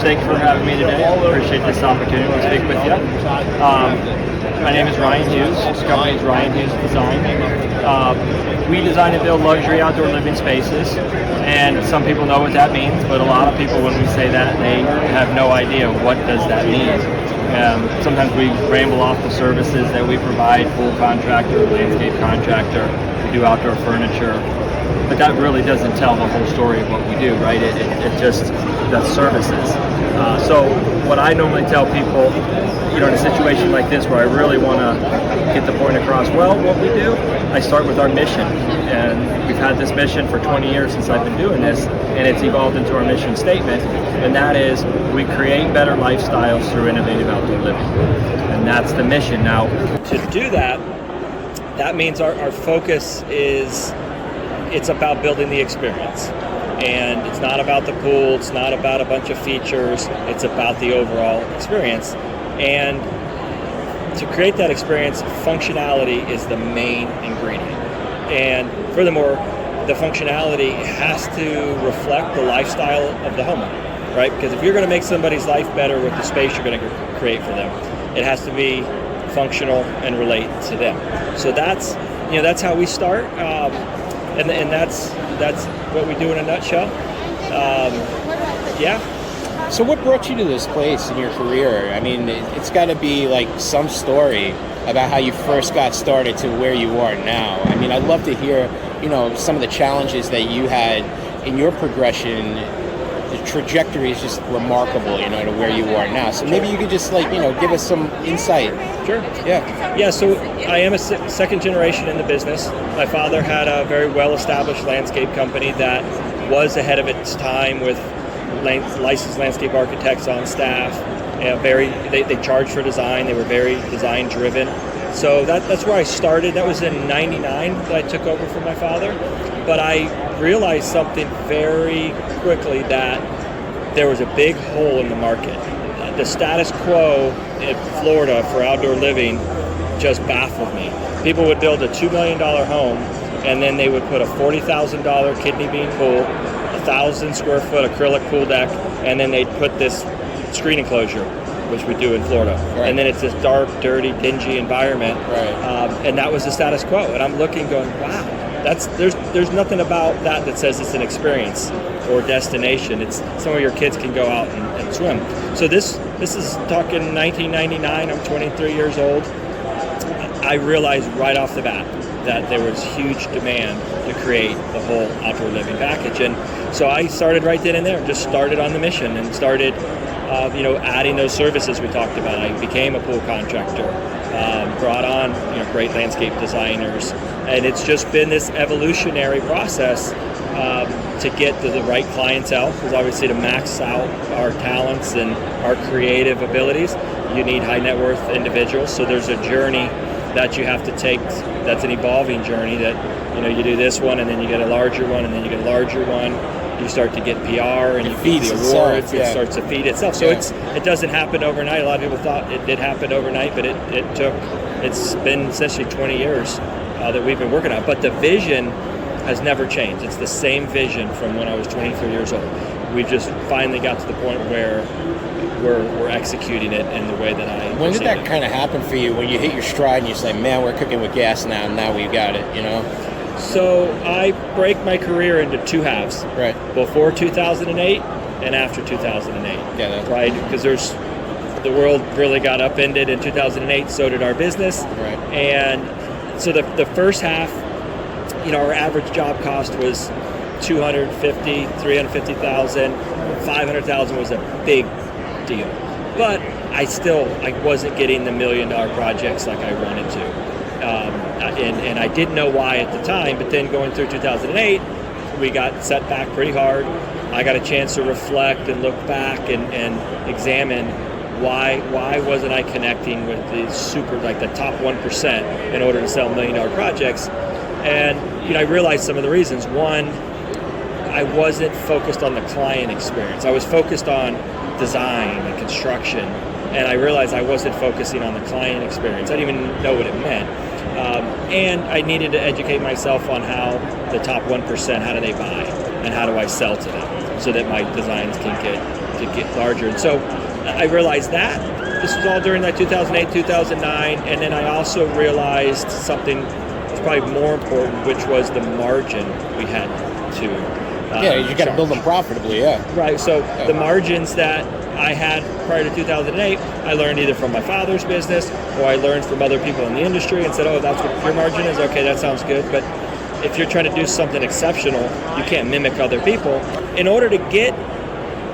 Thanks for having me today. Appreciate this opportunity to speak with you. My name is Ryan Hughes. This company is Ryan Hughes Design. We design and build luxury outdoor living spaces, and some people know what that means, but a lot of people, when we say that, they have no idea what does that mean. Sometimes we ramble off the services that we provide: pool contractor, landscape contractor, we do outdoor furniture, but that really doesn't tell the whole story of what we do, right? It just, the services. So what I normally tell people, in a situation like this where I really want to get the point across, well, what we do, I start with our mission. And we've had this mission for 20 years since I've been doing this, and it's evolved into our mission statement, and that is, we create better lifestyles through innovative outdoor living. And that's the mission. Now, to do that, that means our focus is, it's about building the experience. And it's not about the pool, it's not about a bunch of features, it's about the overall experience. And to create that experience, functionality is the main ingredient. And furthermore, the functionality has to reflect the lifestyle of the homeowner, right? Because if you're going to make somebody's life better with the space you're going to create for them, it has to be functional and relate to them. So that's how we start. And that's what we do in a nutshell. Yeah. So what brought you to this place in your career? I mean, it's got to be like some story about how you first got started to where you are now. I mean, I'd love to hear, some of the challenges that you had in your progression. The trajectory is just remarkable, to where you are now. So maybe you could just give us some insight. Sure. Yeah. So I am a second generation in the business. My father had a very well-established landscape company that was ahead of its time with licensed landscape architects on staff. They charged for design. They were very design driven. So that's where I started. That was in '99 that I took over from my father. But I realized something very quickly, that there was a big hole in the market. The status quo in Florida for outdoor living just baffled me. People would build a $2 million home, and then they would put a $40,000 kidney bean pool, 1,000 square foot acrylic pool deck, and then they'd put this screen enclosure, which we do in Florida. Right. And then it's this dark, dirty, dingy environment. Right. And that was the status quo. And I'm looking going, wow, there's nothing about that says it's an experience or destination. It's somewhere your kids can go out and swim. So this is talking 1999. I'm 23 years old. I realized right off the bat that there was huge demand to create the whole outdoor living package. And so I started right then and there, just started on the mission and started adding those services we talked about. I became a pool contractor, brought on great landscape designers, and it's just been this evolutionary process to get to the right clientele, because obviously to max out our talents and our creative abilities, you need high net worth individuals. So there's a journey that you have to take, that's an evolving journey, that you do this one and then you get a larger one and then you get a larger one. You start to get PR and you feed the awards. It starts to feed itself. So it doesn't happen overnight. A lot of people thought it did happen overnight, but it's been essentially 20 years that we've been working on it. But the vision has never changed. It's the same vision from when I was 23 years old. We just finally got to the point where we're executing it in the way that I. When did that kind of happen for you? When you hit your stride and you say, "Man, we're cooking with gas now. Now we've got it," So I break my career into two halves. Right. Before 2008 and after 2008. Yeah. Right. Because the world really got upended in 2008. So did our business. Right. And so the first half, our average job cost was $250,000, $350,000, $500,000 was a big deal. But I wasn't getting the $1 million projects like I wanted to. And I didn't know why at the time, but then going through 2008, we got set back pretty hard. I got a chance to reflect and look back and examine why wasn't I connecting with the the top 1% in order to sell $1 million projects. And I realized some of the reasons. One, I wasn't focused on the client experience. I was focused on design and construction, and I realized I wasn't focusing on the client experience. I didn't even know what it meant. And I needed to educate myself on how the top 1%, how do they buy, and how do I sell to them so that my designs can get to get larger. And so I realized that this was all during that 2008, 2009, and then I also realized something that's probably more important, which was the margin we had to you got to build them profitably, Right, so the margins that I had prior to 2008, I learned either from my father's business or I learned from other people in the industry and said, oh, that's what your margin is? Okay, that sounds good. But if you're trying to do something exceptional, you can't mimic other people. In order to get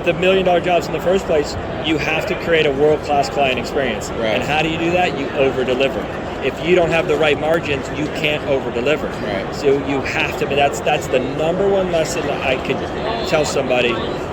the $1 million jobs in the first place, you have to create a world-class client experience. Right. And how do you do that? You over-deliver. If you don't have the right margins, you can't over-deliver. Right. So you have to, that's the number one lesson that I could tell somebody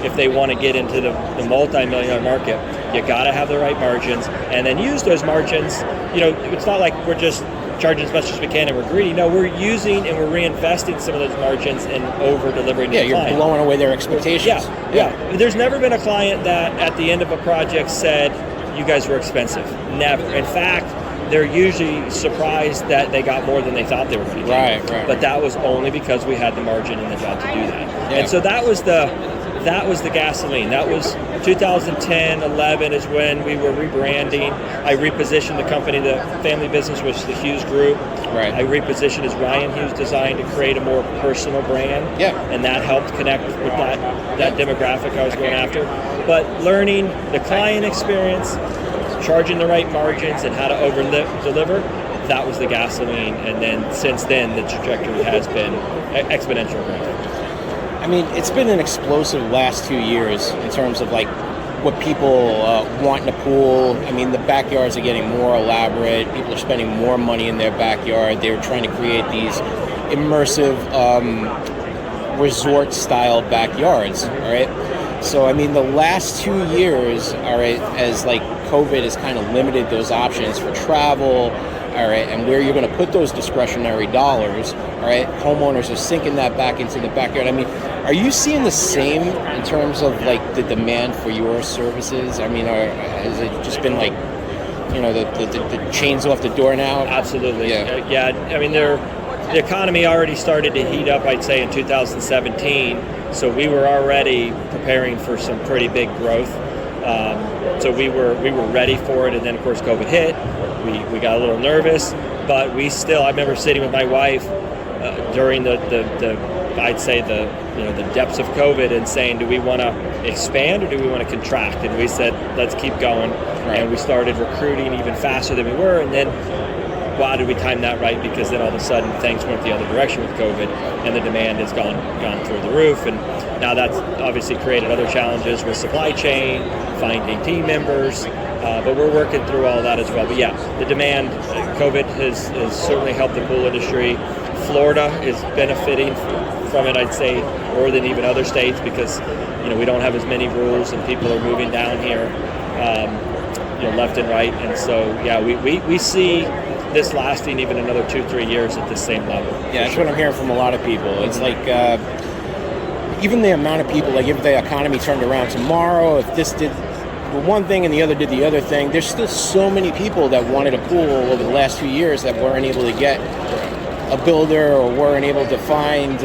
if they want to get into the multi-million-dollar market. You got to have the right margins, and then use those margins. It's not like we're just charging as much as we can and we're greedy. No, we're using and we're reinvesting some of those margins and over-delivering to the client. You're blowing away their expectations. Yeah. There's never been a client that at the end of a project said, you guys were expensive. Never. In fact, they're usually surprised that they got more than they thought they were going to get. Right. But that was only because we had the margin in the job to do that. Yeah. And so that was the gasoline. That was 2010, 11 is when we were rebranding. I repositioned the company. The family business was the Hughes Group. Right. I repositioned as Ryan Hughes Design to create a more personal brand. Yeah. And that helped connect with that demographic I was going after. But learning the client experience, charging the right margins, and how to over-deliver, that was the gasoline. And then since then, the trajectory has been exponential growth. I mean, it's been an explosive last 2 years in terms of like what people want in a pool. I mean, the backyards are getting more elaborate. People are spending more money in their backyard. They're trying to create these immersive resort-style backyards, all right? So, I mean, the last 2 years, all right, as like COVID has kind of limited those options for travel, all right, and where you're going to put those discretionary dollars, all right, homeowners are sinking that back into the backyard. I mean, are you seeing the same in terms of like the demand for your services? I mean, has it just been like, the chains off the door now? Absolutely. Yeah. I mean, the economy already started to heat up, I'd say, in 2017. So we were already preparing for some pretty big growth. So we were ready for it, and then of course COVID hit. We got a little nervous, but I remember sitting with my wife during the I'd say the depths of COVID and saying, do we want to expand or do we want to contract? And we said, let's keep going. Right. And we started recruiting even faster than we were, and then wow, did we time that right? Because then all of a sudden things went the other direction with COVID, and the demand has gone through the roof. And now that's obviously created other challenges with supply chain, finding team members, but we're working through all that as well. But yeah, the demand, COVID has certainly helped the pool industry. Florida is benefiting from it, I'd say, more than even other states, because we don't have as many rules and people are moving down here, left and right. And so yeah, we see this lasting even another 2-3 years at the same level. Yeah, that's what I'm hearing from a lot of people. It's like even the amount of people, like if the economy turned around tomorrow, if this did one thing and the other did the other thing, there's still so many people that wanted a pool over the last few years that weren't able to get a builder or weren't able to find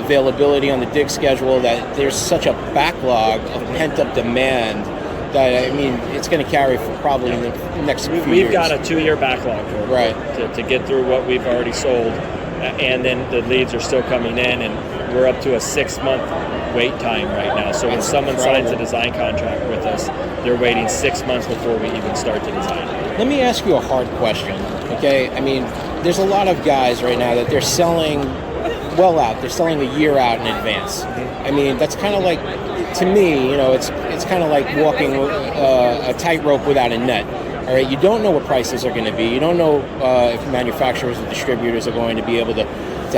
availability on the dig schedule, that there's such a backlog of pent-up demand that, I mean, it's going to carry for probably in the next few years. We've got a 2-year backlog right to get through what we've already sold, and then the leads are still coming in, and we're up to a 6-month wait time right now. So when someone signs a design contract with us, they're waiting 6 months before we even start to design. Let me ask you a hard question, okay? I mean, there's a lot of guys right now that they're selling well out. They're selling a year out in advance. I mean, that's kind of like, to me, it's kind of like walking a tightrope without a net. All right, you don't know what prices are going to be. You don't know if manufacturers or distributors are going to be able to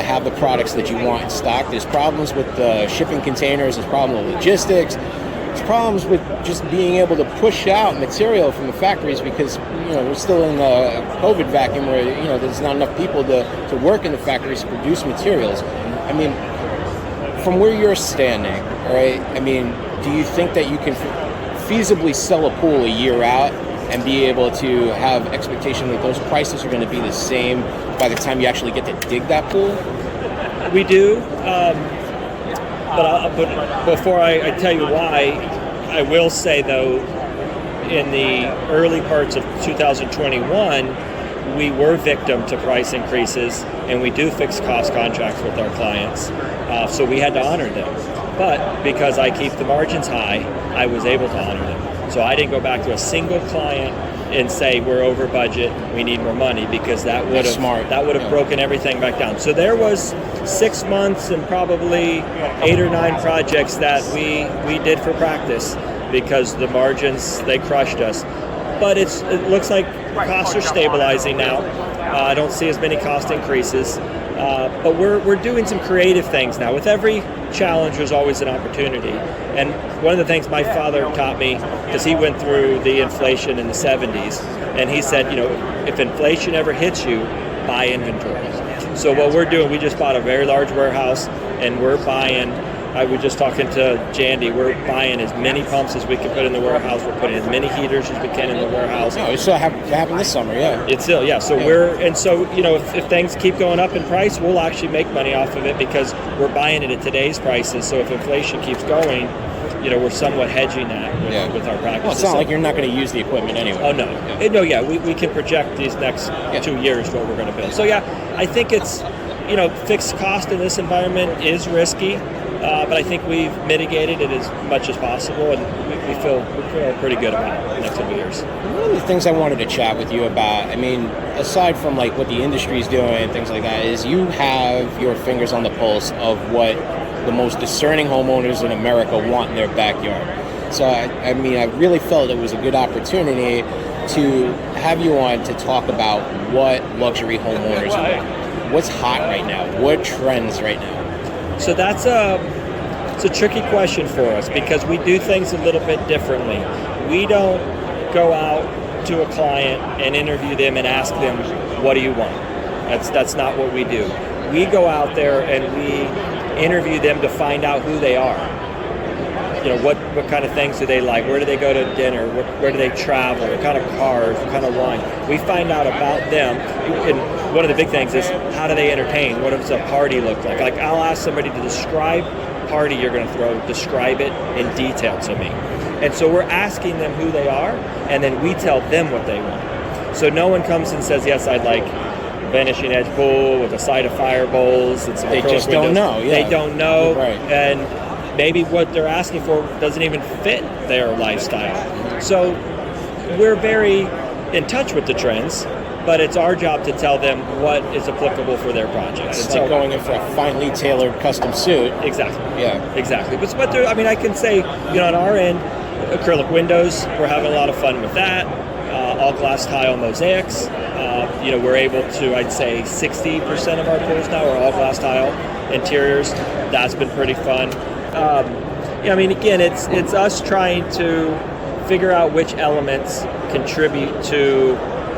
have the products that you want in stock. There's problems with shipping containers. There's problems with logistics. There's problems with just being able to push out material from the factories because, we're still in a COVID vacuum where, there's not enough people to work in the factories to produce materials. I mean, from where you're standing, all right, I mean, do you think that you can feasibly sell a pool a year out and be able to have expectation that those prices are going to be the same by the time you actually get to dig that pool? We do, but before I tell you why, I will say, though, in the early parts of 2021, we were victim to price increases, and we do fixed cost contracts with our clients. So we had to honor them. But because I keep the margins high, I was able to honor them. So I didn't go back to a single client and say we're over budget, we need more money, because that would have broken everything back down. So there was 6 months and probably 8 or 9 projects that we did for practice because the margins, they crushed us. But it looks like costs are stabilizing now. I don't see as many cost increases. But we're doing some creative things now. With every challenge, there's always an opportunity. And one of the things my father taught me, because he went through the inflation in the 70s, and he said, if inflation ever hits you, buy inventory. So what we're doing, we just bought a very large warehouse, and we're buying, I was just talking to Jandy, we're buying as many pumps as we can put in the warehouse. We're putting as many heaters as we can in the warehouse. No, it still happened this summer, yeah. It's still, yeah. So if things keep going up in price, we'll actually make money off of it because we're buying it at today's prices. So if inflation keeps going, we're somewhat hedging that with our practices. Well, it's not like you're not going to use the equipment anyway. Oh, no. Yeah. We can project these next 2 years what we're going to build. So, I think it's, fixed cost in this environment is risky. But I think we've mitigated it as much as possible, and we feel pretty good about the next couple of years. One of the things I wanted to chat with you about, aside from like what the industry is doing and things like that, is you have your fingers on the pulse of what the most discerning homeowners in America want in their backyard. So I really felt it was a good opportunity to have you on to talk about what luxury homeowners want. What's hot right now? What trends right now? So it's a tricky question for us because we do things a little bit differently. We don't go out to a client and interview them and ask them, what do you want? That's not what we do. We go out there and we interview them to find out who they are. What kind of things do they like? Where do they go to dinner? Where do they travel? What kind of cars? What kind of wine? We find out about them. And one of the big things is, how do they entertain? What does a party look like? Like, I'll ask somebody to describe party you're going to throw, describe it in detail to me. And so we're asking them who they are, and then we tell them what they want. So no one comes and says, yes, I'd like vanishing edge pool with a side of fire bowls and some They just don't know. Yeah. They don't know. Right. And maybe what they're asking for doesn't even fit their lifestyle. So we're very in touch with the trends, but it's our job to tell them what is applicable for their projects. It's like going in for a finely tailored custom suit. Exactly. Yeah. Exactly. But there, I can say, on our end, acrylic windows, we're having a lot of fun with that. All glass tile mosaics. We're able to, I'd say 60% of our pools now are all glass tile interiors. That's been pretty fun. Again, it's us trying to figure out which elements contribute to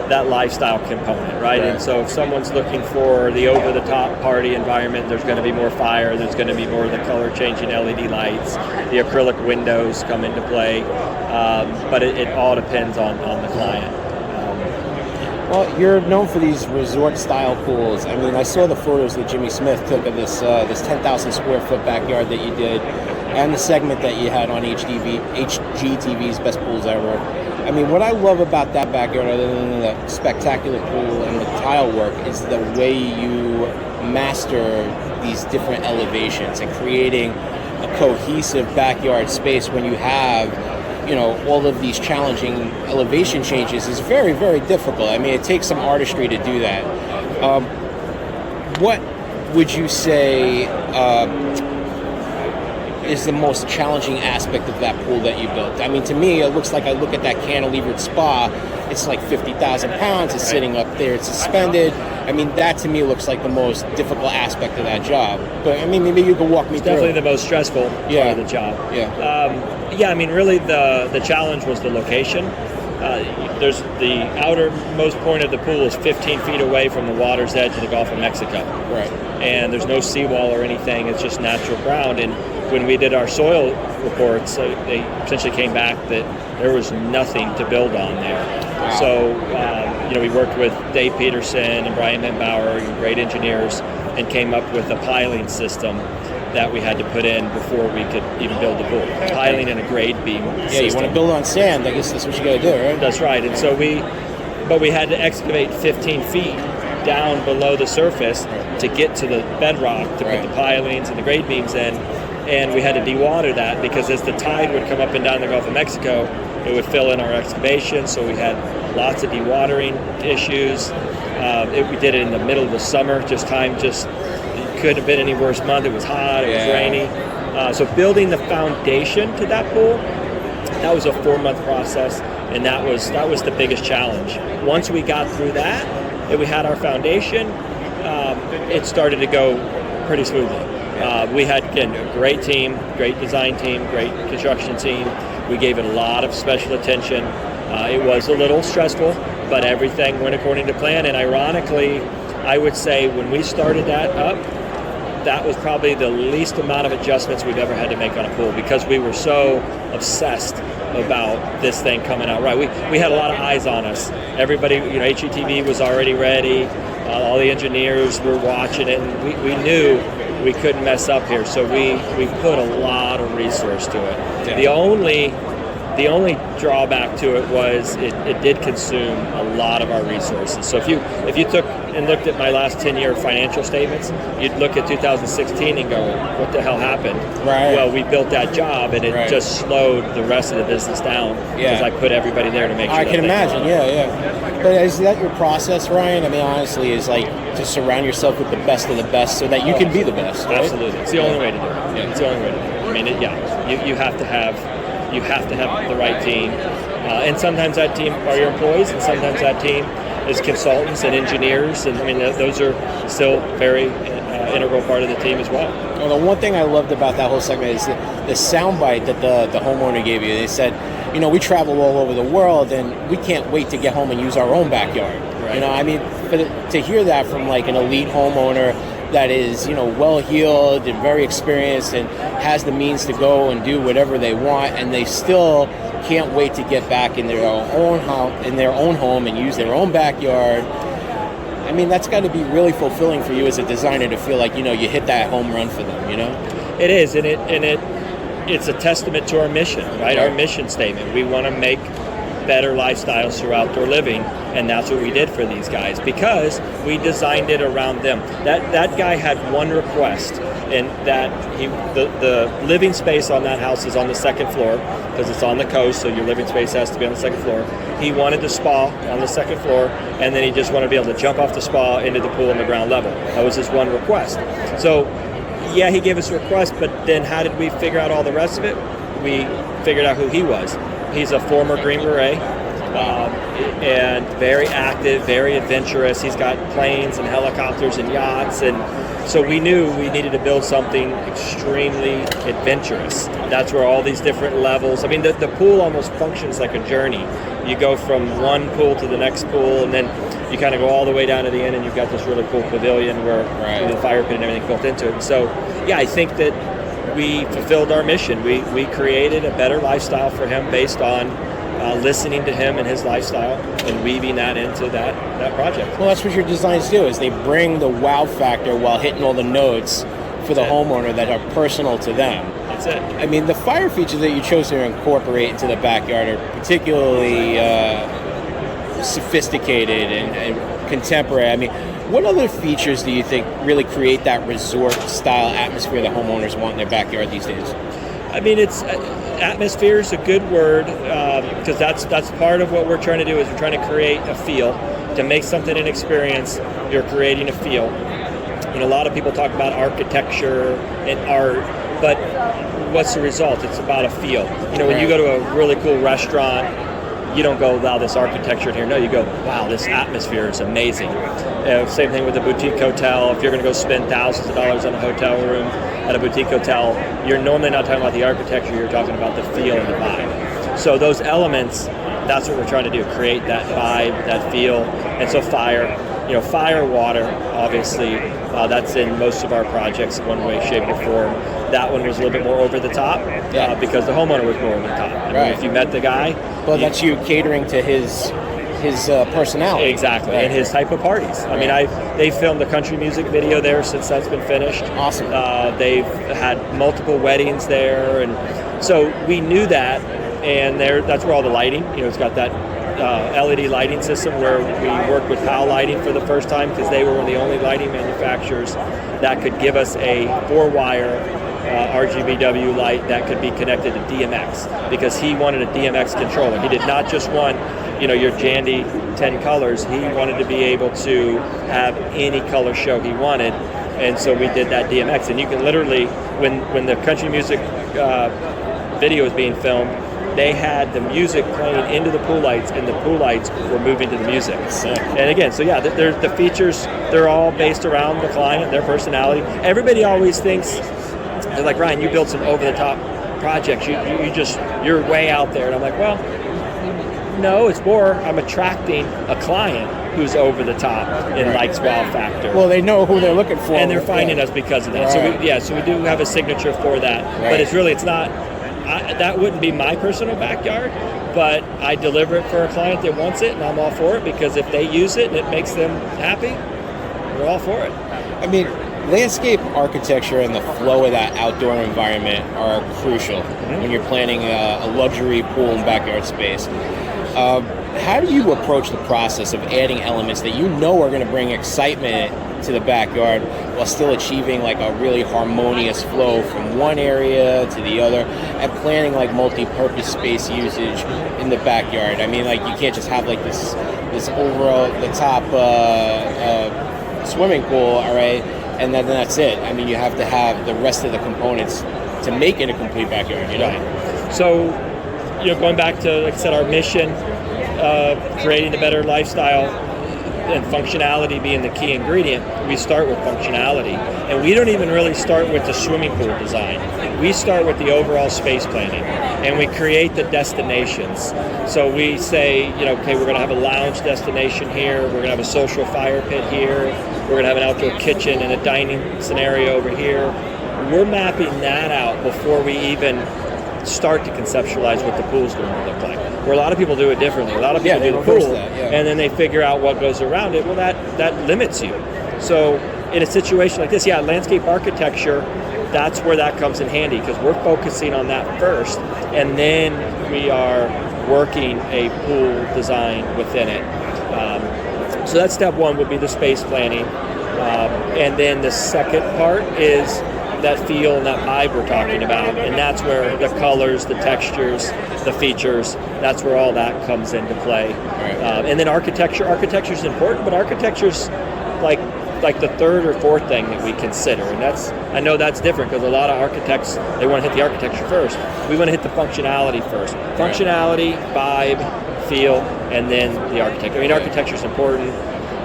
that lifestyle component, right? And so if someone's looking for the over-the-top party environment, there's going to be more fire, there's going to be more of the color-changing LED lights, the acrylic windows come into play, but it all depends on the client. Well, you're known for these resort-style pools. I saw the photos that Jimmy Smith took of this 10,000 square foot backyard that you did, and the segment that you had on HGTV's Best Pools Ever. What I love about that backyard, other than the spectacular pool and the tile work, is the way you master these different elevations and creating a cohesive backyard space when you have all of these challenging elevation changes is very, very difficult. It takes some artistry to do that. What would you say is the most challenging aspect of that pool that you built? To me, it looks like I look at that cantilevered spa, it's like 50,000 pounds, it's sitting up there, it's suspended. That to me looks like the most difficult aspect of that job. But maybe you could walk me through. Definitely the most stressful part of the job. Really the challenge was the location. There's the outermost point of the pool is 15 feet away from the water's edge of the Gulf of Mexico. Right. And there's no seawall or anything, it's just natural ground. And when we did our soil reports, they essentially came back that there was nothing to build on there. Wow. So, we worked with Dave Peterson and Brian Menbauer, great engineers, and came up with a piling system that we had to put in before we could even build the pool. Piling in a grade beam system. You want to build on sand, I guess that's what you got to do, right? That's right. And so we had to excavate 15 feet down below the surface to get to the bedrock to put the pilings and the grade beams in. And we had to dewater that because as the tide would come up and down the Gulf of Mexico, it would fill in our excavation. So we had lots of dewatering issues. We did it in the middle of the summer. It couldn't have been any worse month. It was hot. It was rainy. So building the foundation to that pool, that was a 4-month process, and that was the biggest challenge. Once we got through that, and we had our foundation, it started to go pretty smoothly. We had, again, a great team, great design team, great construction team. We gave it a lot of special attention. It was a little stressful, but everything went according to plan. And ironically, I would say when we started that up, that was probably the least amount of adjustments we've ever had to make on a pool because we were so obsessed about this thing coming out right. We had a lot of eyes on us. Everybody, HGTV was already ready. All the engineers were watching it, and we knew we couldn't mess up here. So we put a lot of resource to it. Yeah. The only drawback to it was it did consume a lot of our resources. So if you took and looked at my last 10-year financial statements, you'd look at 2016 and go, what the hell happened? Right. Well, we built that job, and it just slowed the rest of the business down because I put everybody there to make sure. I can imagine, yeah. But is that your process, Ryan? I mean, honestly, is like to surround yourself with the best of the best so that you can be the best, right? Absolutely. It's the only way to do it. Yeah. It's the only way to do it. I mean, you have to have the right team. And sometimes that team are your employees, and sometimes that team is consultants and engineers. And I mean, those are still very integral part of the team as well. Well, the one thing I loved about that whole segment is the soundbite that the homeowner gave you. They said, we travel all over the world, and we can't wait to get home and use our own backyard. Right. I mean, to hear that from like an elite homeowner that is, well-heeled and very experienced and has the means to go and do whatever they want, and they still can't wait to get back in their own house, in their own home, and use their own backyard. I mean, that's got to be really fulfilling for you as a designer to feel like, you hit that home run for them, It is, and it's a testament to our mission, right? Our mission statement. We want to make better lifestyles through outdoor living, and that's what we did for these guys because we designed it around them. That guy had one request, and that the living space on that house is on the second floor because it's on the coast, so your living space has to be on the second floor. He wanted the spa on the second floor, and then he just wanted to be able to jump off the spa into the pool on the ground level. That was his one request. So yeah, he gave us a request, but then how did we figure out all the rest of it? We figured out who he was. He's a former Green Beret, and very active, very adventurous. He's got planes and helicopters and yachts, and so we knew we needed to build something extremely adventurous. That's where all these different levels, I mean, the pool almost functions like a journey. You go from one pool to the next pool, and then you kind of go all the way down to the end, and you've got this really cool pavilion where the fire pit and everything built into it. And so, yeah, I think that we fulfilled our mission. We created a better lifestyle for him based on listening to him and his lifestyle and weaving that into that project. Well, that's what your designs do, is they bring the wow factor while hitting all the notes for the homeowner that are personal to them. That's it. I mean, the fire features that you chose to incorporate into the backyard are particularly sophisticated and contemporary. I mean, what other features do you think really create that resort-style atmosphere that homeowners want in their backyard these days? I mean, it's atmosphere is a good word because that's part of what we're trying to do is we're trying to create a feel. To make something an experience, you're creating a feel. A lot of people talk about architecture and art, but what's the result? It's about a feel. When you go to a really cool restaurant, you don't go, wow, this architecture in here. No, you go, wow, this atmosphere is amazing. Same thing with a boutique hotel. If you're going to go spend thousands of dollars on a hotel room at a boutique hotel, you're normally not talking about the architecture, you're talking about the feel and the vibe. So those elements, that's what we're trying to do, create that vibe, that feel. And so fire, water, obviously, that's in most of our projects one way, shape, or form. That one was a little bit more over the top because the homeowner was more over the top. I mean, if you met the guy... Well, that's you catering to his his personality. Exactly, Right. and his type of parties. I mean, they filmed a country music video there since that's been finished. Awesome. They've had multiple weddings there, and so we knew that, and that's where all the lighting. It's got that LED lighting system where we worked with PAL Lighting for the first time because they were one of the only lighting manufacturers that could give us a 4-wire RGBW light that could be connected to DMX, because he wanted a DMX controller. He did not just want your Jandy 10 colors. He wanted to be able to have any color show he wanted, and so we did that DMX. And you can literally, when the country music video was being filmed, they had the music playing into the pool lights, and the pool lights were moving to the music. And again, so yeah, the features, they're all based around the client, their personality. Everybody always thinks, they're like, Ryan, you build some over-the-top projects. You're way out there. And I'm like, well, no, it's more I'm attracting a client who's over the top and likes wow factor. Well, they know who they're looking for. And they're finding us because of that. Right. So we do have a signature for that. Right. But it's not, that wouldn't be my personal backyard, but I deliver it for a client that wants it, and I'm all for it, because if they use it and it makes them happy, we're all for it. I mean, landscape architecture and the flow of that outdoor environment are crucial when you're planning a luxury pool and backyard space. How do you approach the process of adding elements that are going to bring excitement to the backyard while still achieving like a really harmonious flow from one area to the other, and planning like multi-purpose space usage in the backyard? I mean, like, you can't just have like this over the top swimming pool, all right, and then that's it. I mean, you have to have the rest of the components to make it a complete backyard, Right. So, going back to, like I said, our mission, creating a better lifestyle and functionality being the key ingredient, we start with functionality. And we don't even really start with the swimming pool design. We start with the overall space planning, and we create the destinations. So we say, okay, we're going to have a lounge destination here, we're going to have a social fire pit here, we're going to have an outdoor kitchen and a dining scenario over here. We're mapping that out before we even start to conceptualize what the pool's going to look like. Where a lot of people do it differently. A lot of people do the pool, and then they figure out what goes around it. Well, that limits you. So in a situation like this, landscape architecture, that's where that comes in handy, because we're focusing on that first, and then we are working a pool design within it. So that's step one, would be the space planning. And then the second part is that feel and that vibe we're talking about, and that's where the colors, the textures, the features, that's where all that comes into play. Right. And then architecture is important, but architecture's like the third or fourth thing that we consider, and I know that's different, because a lot of architects, they want to hit the architecture first. We want to hit the functionality first. Functionality, vibe, feel, and then the architecture. I mean, architecture's important.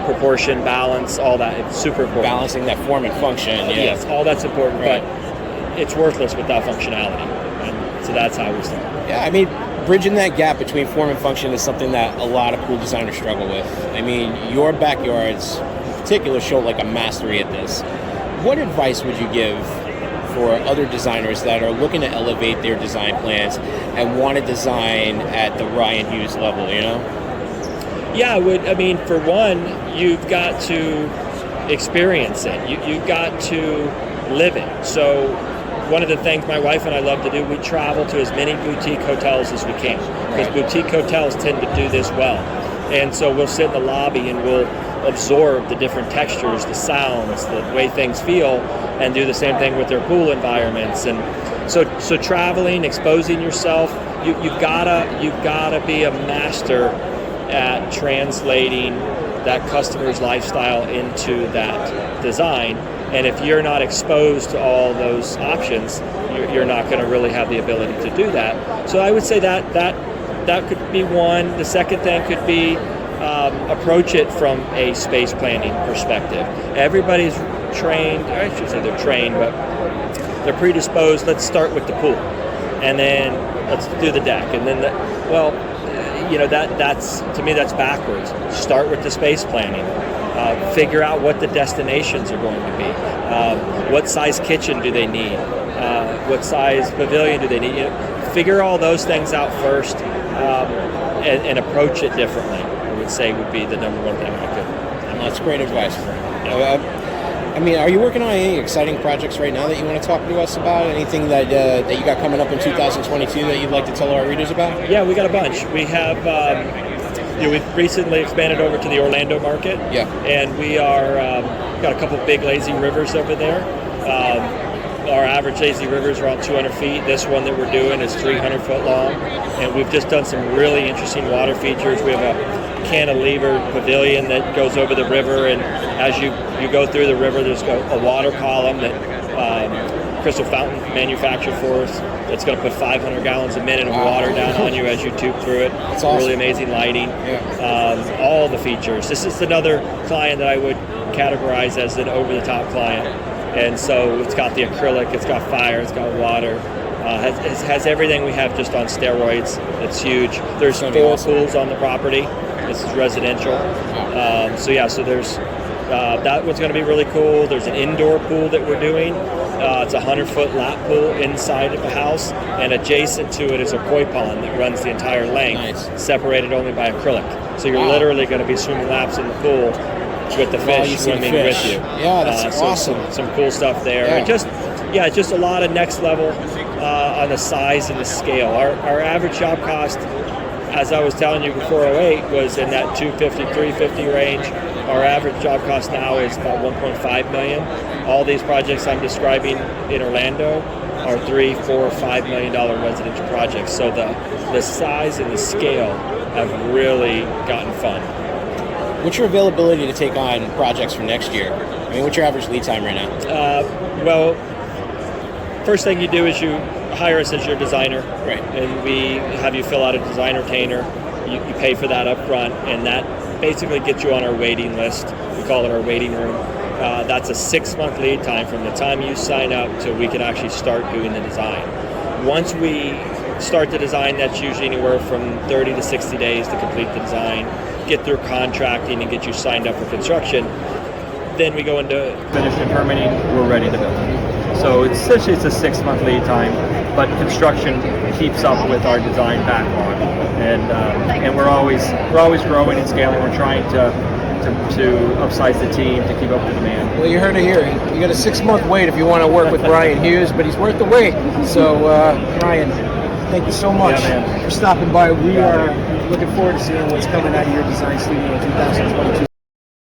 Proportion, balance, all that, it's super important. Balancing that form and function. Yes, all that's important, Right. but it's worthless without functionality. And so that's how we start. Yeah, I mean, bridging that gap between form and function is something that a lot of pool designers struggle with. I mean, your backyards in particular show like a mastery at this. What advice would you give for other designers that are looking to elevate their design plans and want to design at the Ryan Hughes level, Yeah, for one, you've got to experience it. You've got to live it. So one of the things my wife and I love to do, we travel to as many boutique hotels as we can, because boutique hotels tend to do this well. And so we'll sit in the lobby and we'll absorb the different textures, the sounds, the way things feel, and do the same thing with their pool environments. And so traveling, exposing yourself, you've gotta be a master at translating that customer's lifestyle into that design. And if you're not exposed to all those options, you're not going to really have the ability to do that. So I would say that could be one. The second thing could be approach it from a space planning perspective. Everybody's trained, I should say they're trained, but they're predisposed. Let's start with the pool, and then let's do the deck, and then that's, to me, that's backwards. Start with the space planning. Figure out what the destinations are going to be. What size kitchen do they need? What size pavilion do they need? Figure all those things out first. and approach it differently, I would say would be the number one thing I could. That's great advice. I mean, are you working on any exciting projects right now that you want to talk to us about? Anything that that you got coming up in 2022 that you'd like to tell our readers about? Yeah, we got a bunch. We have, we've recently expanded over to the Orlando market. Yeah. And we are got a couple big lazy rivers over there. Our average lazy river is around 200 feet. This one that we're doing is 300 foot long. And we've just done some really interesting water features. We have a cantilever pavilion that goes over the river, and as you go through the river, there's a water column that Crystal Fountain manufactured for us that's going to put 500 gallons a minute of water down on you as you tube through it. That's awesome. Really amazing lighting. Yeah. All the features. This is another client that I would categorize as an over-the-top client. And so it's got the acrylic, it's got fire, it's got water. Has everything we have just on steroids. It's huge. There's 4 pools on the property. This is residential. So there's that one's going to be really cool. There's an indoor pool that we're doing. It's a 100-foot lap pool inside of the house, and adjacent to it is a koi pond that runs the entire length, separated only by acrylic. So you're literally going to be swimming laps in the pool with the fish swimming with you. Yeah, that's awesome. Some cool stuff there. Yeah. And just a lot of next level on the size and the scale. Our average job cost, as I was telling you before 08, was in that 250, 350 range. Our average job cost now is about 1.5 million. All these projects I'm describing in Orlando are $3, $4, $5 million residential projects. So the size and the scale have really gotten fun. What's your availability to take on projects for next year? I mean, what's your average lead time right now? Well, first thing you do is you hire us as your designer, right? And we have you fill out a design retainer. You pay for that up front, and that basically gets you on our waiting list. We call it our waiting room. That's a 6-month lead time from the time you sign up till we can actually start doing the design. Once we start the design, that's usually anywhere from 30 to 60 days to complete the design, get through contracting, and get you signed up for construction. Then we go into finished and permitting, we're ready to build. So it's essentially a 6-month lead time, but construction keeps up with our design backlog, and we're always growing and scaling. We're trying to upsize the team to keep up with demand. Well, you heard it here. You got a 6-month wait if you want to work with Ryan Hughes, but he's worth the wait. So, Ryan, thank you so much for stopping by. We are looking forward to seeing what's coming out of your design studio in 2022.